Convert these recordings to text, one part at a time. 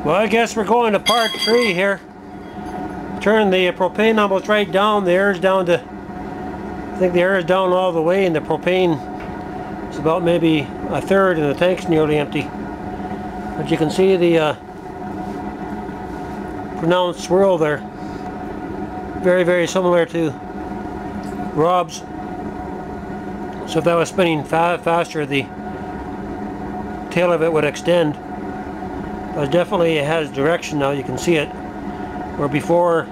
Well, I guess we're going to part 3 here. Turn the propane almost right down. The air is down to, I think the air is down all the way, and the propane is about maybe a third, and the tank's nearly empty. But you can see the pronounced swirl there. Very, very similar to Rob's. So if that was spinning faster, the tail of it would extend. But definitely it has direction now. You can see it. Where before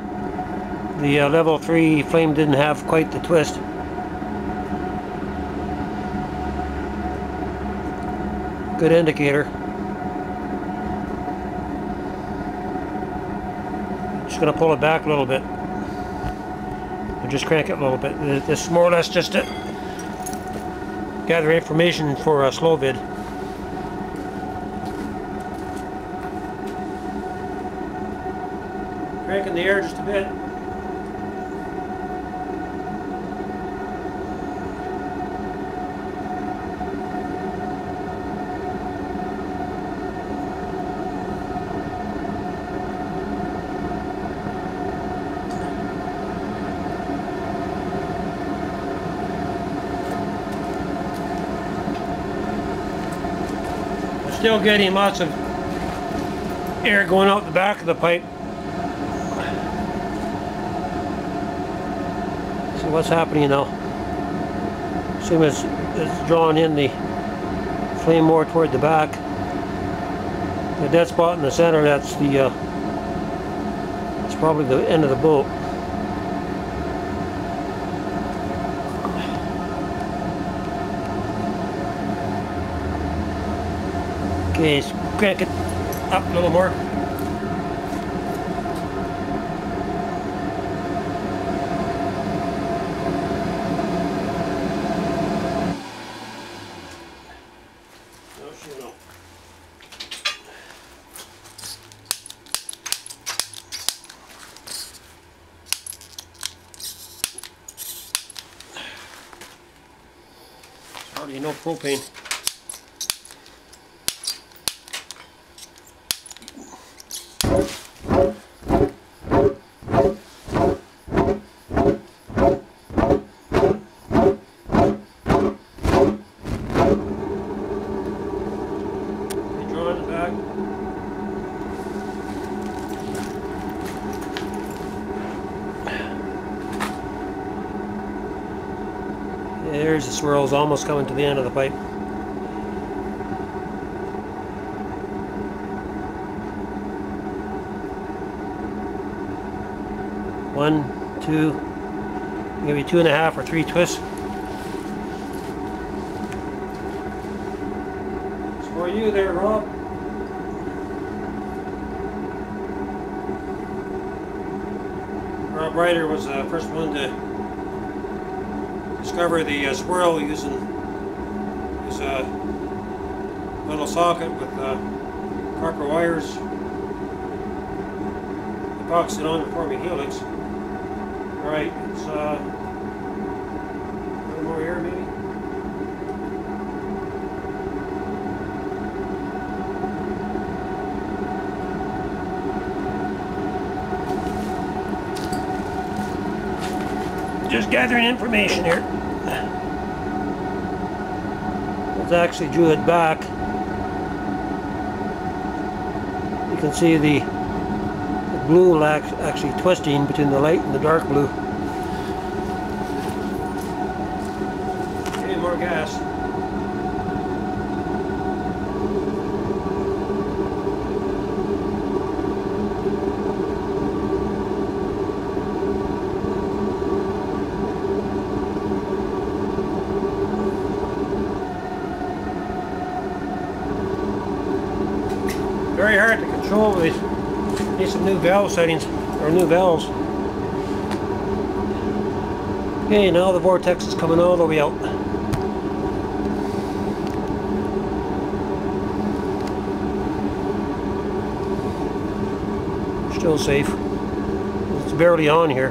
the level 3 flame didn't have quite the twist. Good indicator. Just going to pull it back a little bit. And just crank it a little bit. This is more or less just to gather information for a slow vid. Cranking the air just a bit. We're still getting lots of air going out the back of the pipe. See what's happening now. Same as it's drawing in the flame more toward the back. The dead spot in the center, that's probably the end of the boat. Okay, so crank it up a little more. Hardly no propane. Drawing it back. There's the swirls almost coming to the end of the pipe. One, two, maybe 2.5 or 3 twists. It's for you there, Rob. Rob Ryder was the first one to discover the swirl using his little socket with copper wires epoxied on the forming helix. Right, it's a little more here maybe. Just gathering information here. Let's actually drew it back. You can see the blue actually twisting between the light and the dark blue. Okay, more gas. Very hard to control these. Need some new valve settings, or new valves. Okay, now the vortex is coming all the way out. Still safe. It's barely on here.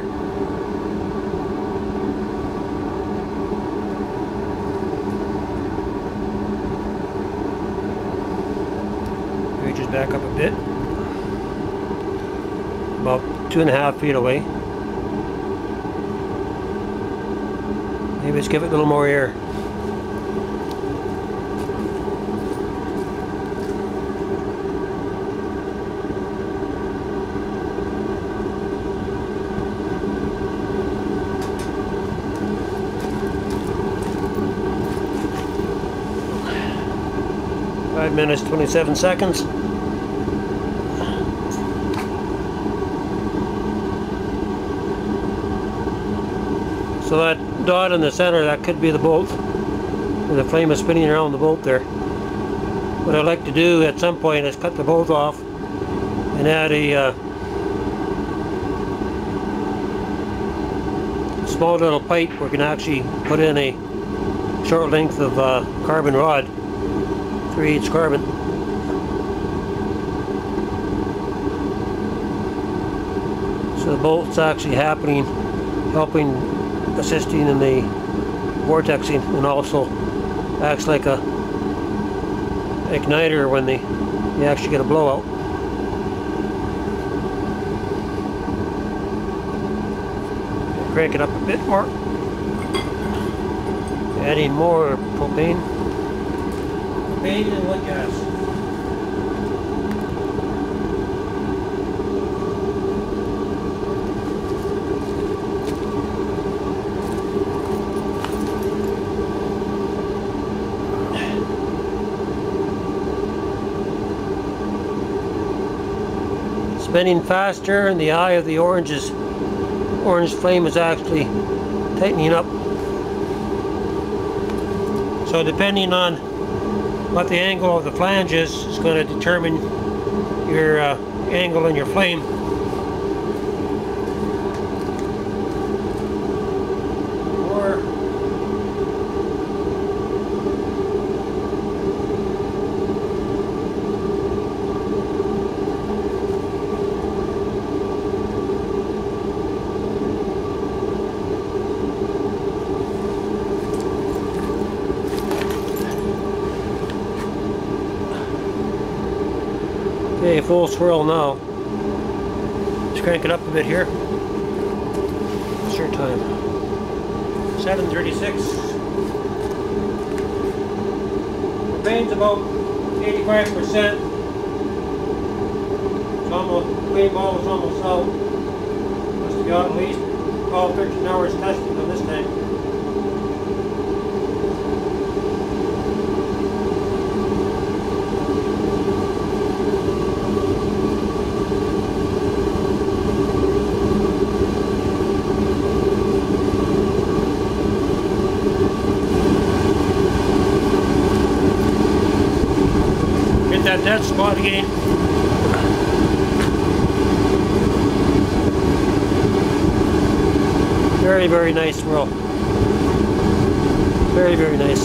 Maybe just back up a bit. about 2.5 feet away. Maybe let's give it a little more air. Five minutes, 27 seconds. So that dot in the center, that could be the bolt. The flame is spinning around the bolt there. What I'd like to do at some point is cut the bolt off and add a small little pipe where we can actually put in a short length of carbon rod, 3/8 carbon. So the bolt's actually helping assisting in the vortexing, and also acts like a igniter when you actually get a blowout. Crank it up a bit more. Adding more propane. Propane and wood gas. Spinning faster, and the eye of the orange flame is actually tightening up. So depending on what the angle of the flange is going to determine your angle in your flame. Okay, full swirl now. Let's crank it up a bit here. What's your time? 7:36. Propane's about 85%. It's almost, flame ball is almost out. Must be out at least 12-13 hours testing on this tank. That dead spot again. Very, very nice swirl. Very, very nice.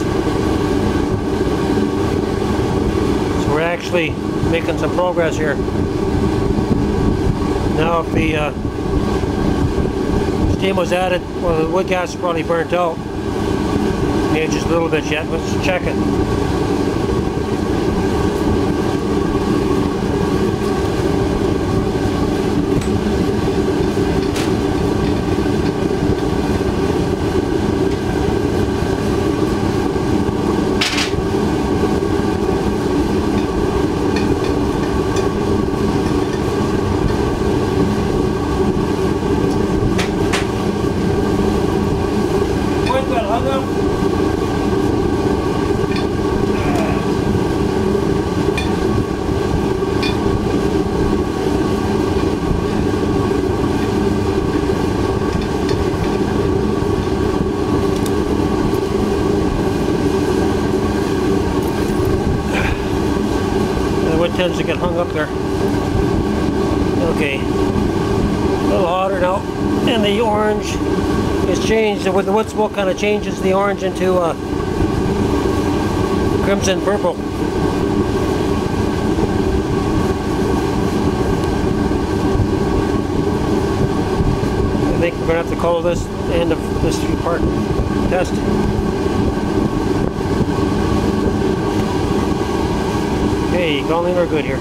So we're actually making some progress here. Now if the steam was added, well, the wood gas is probably burnt out. Maybe just a little bit yet. Let's check it. Tends to get hung up there. Okay, a little hotter now, and the orange is changed. With the wood smoke, kind of changes the orange into crimson purple. I think we're gonna have to call this the end of this 3-part test. Hey, calling or good here.